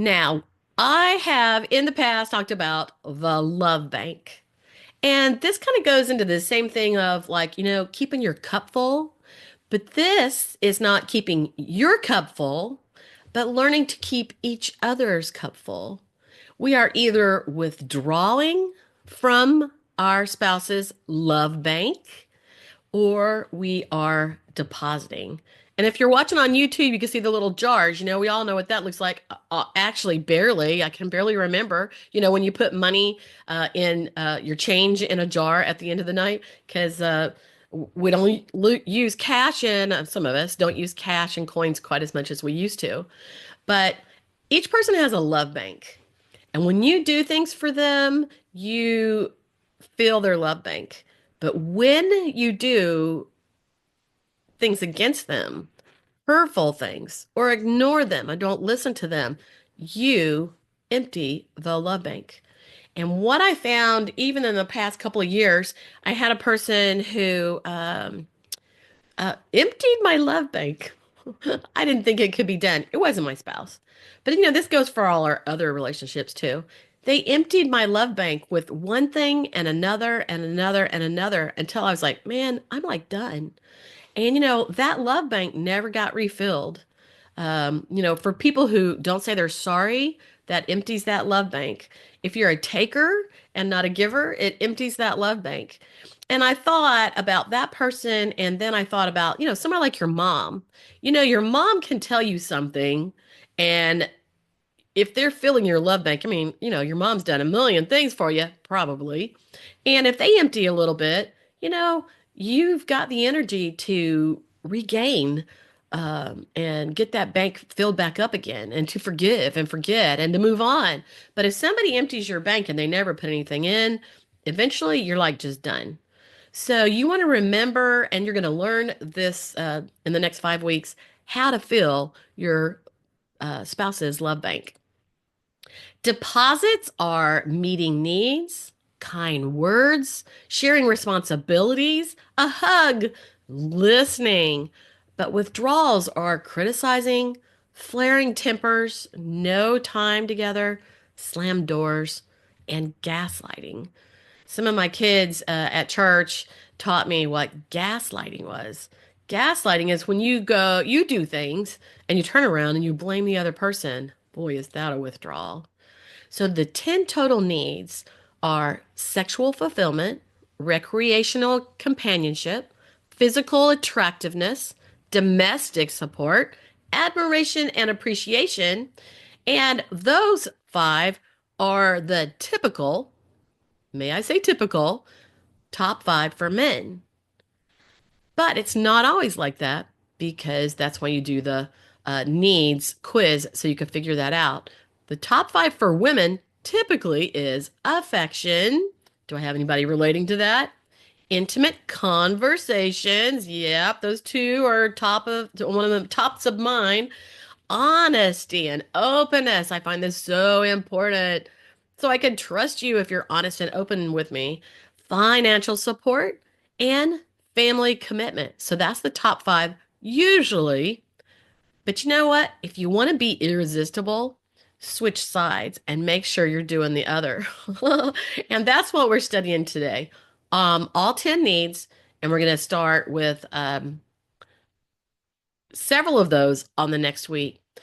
Now, I have in the past talked about the love bank. And this kind of goes into the same thing of like, keeping your cup full. But this is not keeping your cup full, but learning to keep each other's cup full. We are either withdrawing from our spouse's love bank or we are depositing. And if you're watching on YouTube, you can see the little jars. We all know what that looks like. Actually, barely. I can barely remember, when you put money in your change in a jar at the end of the night, because we don't use cash in, some of us don't use cash and coins quite as much as we used to. But each person has a love bank. And when you do things for them, you fill their love bank. But when you do things against them, hurtful things, or ignore them and don't listen to them, you empty the love bank. And what I found, even in the past couple of years, I had a person who emptied my love bank. I didn't think it could be done. It wasn't my spouse. But this goes for all our other relationships too. They emptied my love bank with one thing and another and another and another until I was like, man, I'm like done. And that love bank never got refilled. For people who don't say they're sorry, that empties that love bank. If you're a taker and not a giver, it empties that love bank. And I thought about that person, and then I thought about, somebody like your mom. Your mom can tell you something, and if they're filling your love bank, I mean, your mom's done a million things for you, probably. And if they empty a little bit, you've got the energy to regain and get that bank filled back up again and to forgive and forget and to move on. But if somebody empties your bank and they never put anything in, eventually you're like just done. So you want to remember, and you're going to learn this in the next 5 weeks, how to fill your spouse's love bank. Deposits are meeting needs, kind words, sharing responsibilities, a hug, listening. But withdrawals are criticizing, flaring tempers, no time together, slam doors, and gaslighting. Some of my kids at church taught me what gaslighting was. Gaslighting is when you do things and you turn around and you blame the other person. Boy, is that a withdrawal. So the 10 total needs are sexual fulfillment, recreational companionship, physical attractiveness, domestic support, admiration and appreciation. And those five are the typical, may I say typical, top five for men. But it's not always like that because that's why you do the needs quiz so you can figure that out. The top five for women typically is affection. Do I have anybody relating to that? Intimate conversations. Yep, those two are one of the tops of mine. Honesty and openness. I find this so important. So I can trust you if you're honest and open with me. Financial support and family commitment. So that's the top five usually. But you know what? If you want to be irresistible, switch sides and make sure you're doing the other. And that's what we're studying today. All 10 needs, and we're going to start with several of those on the next week.